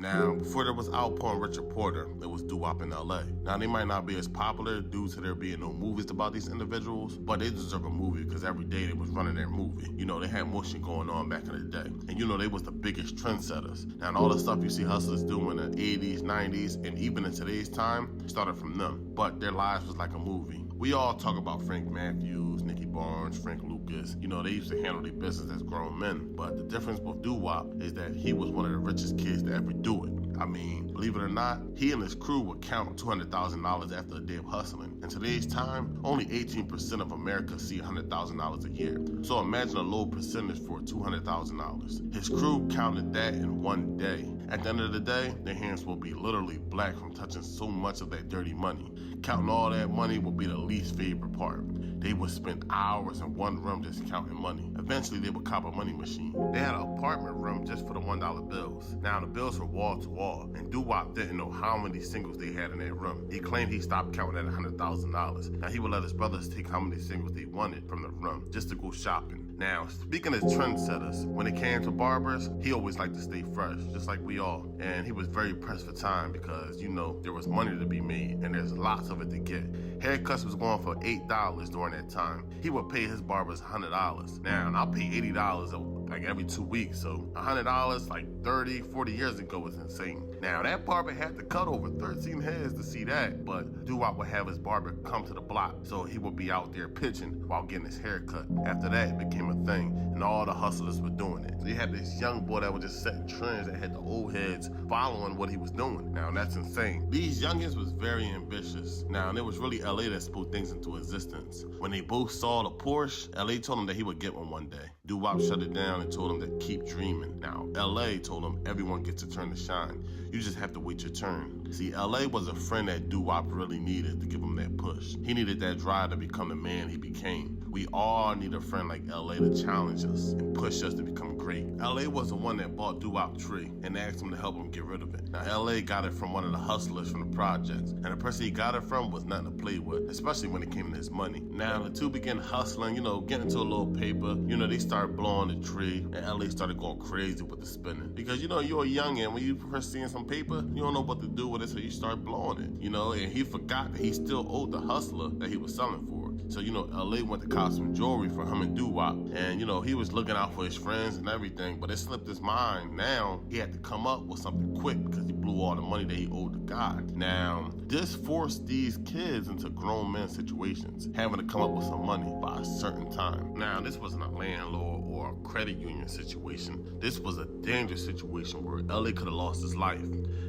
Now, before there was Outpour and Richard Porter, there was Dwop in LA. Now, they might not be as popular due to there being no movies about these individuals, but they deserve a movie because every day they was running their movie. You know, they had motion going on back in the day. And you know, they was the biggest trendsetters. Now, and all the stuff you see hustlers do in the 80s, 90s, and even in today's time started from them. But their lives was like a movie. We all talk about Frank Matthews, Nicky Barnes, Frank Lucas. You know, they used to handle their business as grown men. But the difference with Dwop is that he was one of the richest kids to ever do it. I mean, believe it or not, he and his crew would count $200,000 after a day of hustling. In today's time, only 18% of America see $100,000 a year. So imagine a low percentage for $200,000. His crew counted that in one day. At the end of the day, their hands will be literally black from touching so much of that dirty money. Counting all that money will be the least favorite part. They would spend hours in one room just counting money. Eventually, they would cop a money machine. They had an apartment room just for the $1 bills. Now, the bills were wall to wall, and Dwop didn't know how many singles they had in that room. He claimed he stopped counting at $100,000. Now, he would let his brothers take how many singles they wanted from the room just to go shopping. Now, speaking of trendsetters, when it came to barbers, he always liked to stay fresh, just like we all. And he was very pressed for time because, you know, there was money to be made and there's lots of it to get. Haircuts was going for $8 during that time. He would pay his barbers $100. Now, and I'll pay $80 like every 2 weeks, so $100 like 30, 40 years ago was insane. Now, that barber had to cut over 13 heads to see that, but Dwop would have his barber come to the block, so he would be out there pitching while getting his hair cut. After that, it became a thing, and all the hustlers were doing it. So you had this young boy that was just setting trends that had the old heads following what he was doing. Now, that's insane. These youngins was very ambitious. Now, and it was really LA that spoke things into existence. When they both saw the Porsche, LA told him that he would get one day. Dwop shut it down and told him to keep dreaming. Now, LA told him everyone gets a turn to shine. You just have to wait your turn. See, LA was a friend that Dwop really needed to give him that push. He needed that drive to become the man he became. We all need a friend like LA to challenge us and push us to become great. LA was the one that bought Dwop tree and asked him to help him get rid of it. Now, LA got it from one of the hustlers from the projects, and the person he got it from was nothing to play with, especially when it came to his money. Now, the two began hustling, getting into a little paper. They started blowing the tree, and LA started going crazy with the spinning. Because, you're a youngin', when you first seeing some paper, you don't know what to do with it, so you start blowing it, and he forgot that he still owed the hustler that he was selling for. So, LA went to cop some jewelry for him and Dwop. And, he was looking out for his friends and everything, but it slipped his mind. Now, he had to come up with something quick because he blew all the money that he owed the guy. Now, this forced these kids into grown men situations, having to come up with some money by a certain time. Now, this wasn't a landlord or a credit union situation. This was a dangerous situation where LA could have lost his life.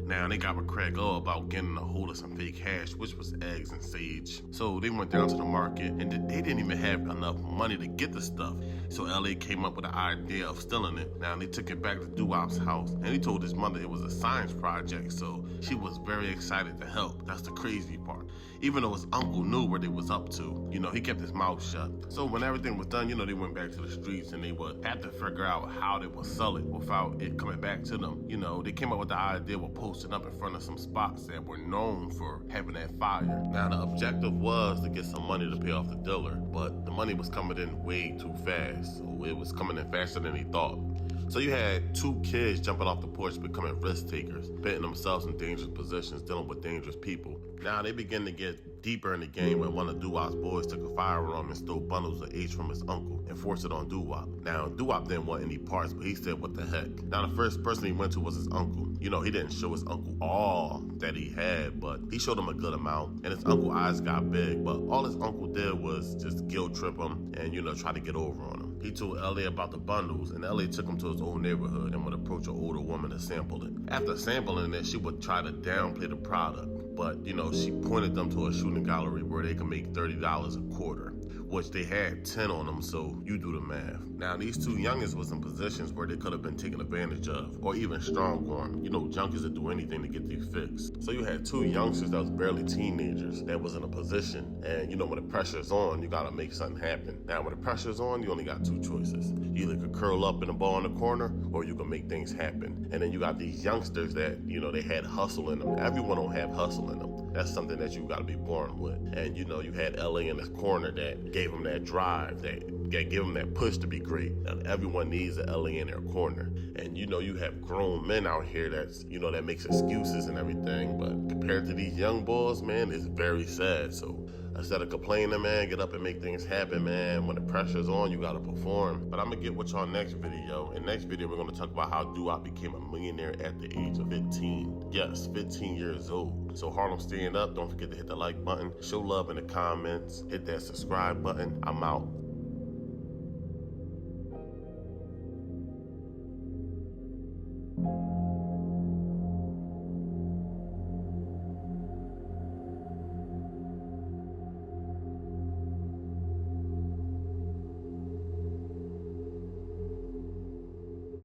Now, they got with Craig O about getting a hold of some fake hash, which was eggs and sage. So they went down to the market, and they didn't even have enough money to get the stuff. So LA came up with the idea of stealing it. Now, they took it back to Dwop's house, and he told his mother it was a science project, so she was very excited to help. That's the crazy part. Even though his uncle knew what they was up to, he kept his mouth shut. So when everything was done, they went back to the streets, and they would have to figure out how they would sell it without it coming back to them. They came up with the idea of posting up in front of some spots that were known for having that fire. Now, the objective was to get some money to pay off the dealer, but the money was coming in way too fast, so it was coming in faster than he thought. So you had two kids jumping off the porch, becoming risk takers, putting themselves in dangerous positions, dealing with dangerous people. Now they begin to get deeper in the game when one of Dwop's boys took a firearm and stole bundles of H from his uncle and forced it on Dwop. Now, Dwop didn't want any parts, but he said, what the heck? Now, the first person he went to was his uncle. He didn't show his uncle all that he had, but he showed him a good amount, and his uncle's eyes got big, but all his uncle did was just guilt trip him and, try to get over on him. He told LA about the bundles, and LA took him to his old neighborhood and would approach an older woman to sample it. After sampling it, she would try to downplay the product, but, she pointed them to a shooting gallery where they could make $30 a quarter, which they had 10 on them, so you do the math. Now, these two youngins was in positions where they could have been taken advantage of, or even strong-armed. Junkies that do anything to get these fixed. So you had two youngsters that was barely teenagers that was in a position, and when the pressure's on, you gotta make something happen. Now, when the pressure's on, you only got two choices. You either could curl up in a ball in the corner, or you can make things happen. And then you got these youngsters that, they had hustle in them. Everyone don't have hustle in them. That's something that you got to be born with. And you know, you had LA in his corner that gave him that drive, that gave him that push to be great. And everyone needs an LA in their corner. And you know, you have grown men out here that's, you know, that makes excuses and everything. But compared to these young boys, man, it's very sad. So instead of complaining, man, get up and make things happen, man. When the pressure's on, you gotta perform. But I'm gonna get with y'all next video. In next video, we're gonna talk about how Dwop became a millionaire at the age of 15. Yes, 15 years old. So Harlem, stand up. Don't forget to hit the like button. Show love in the comments. Hit that subscribe button. I'm out.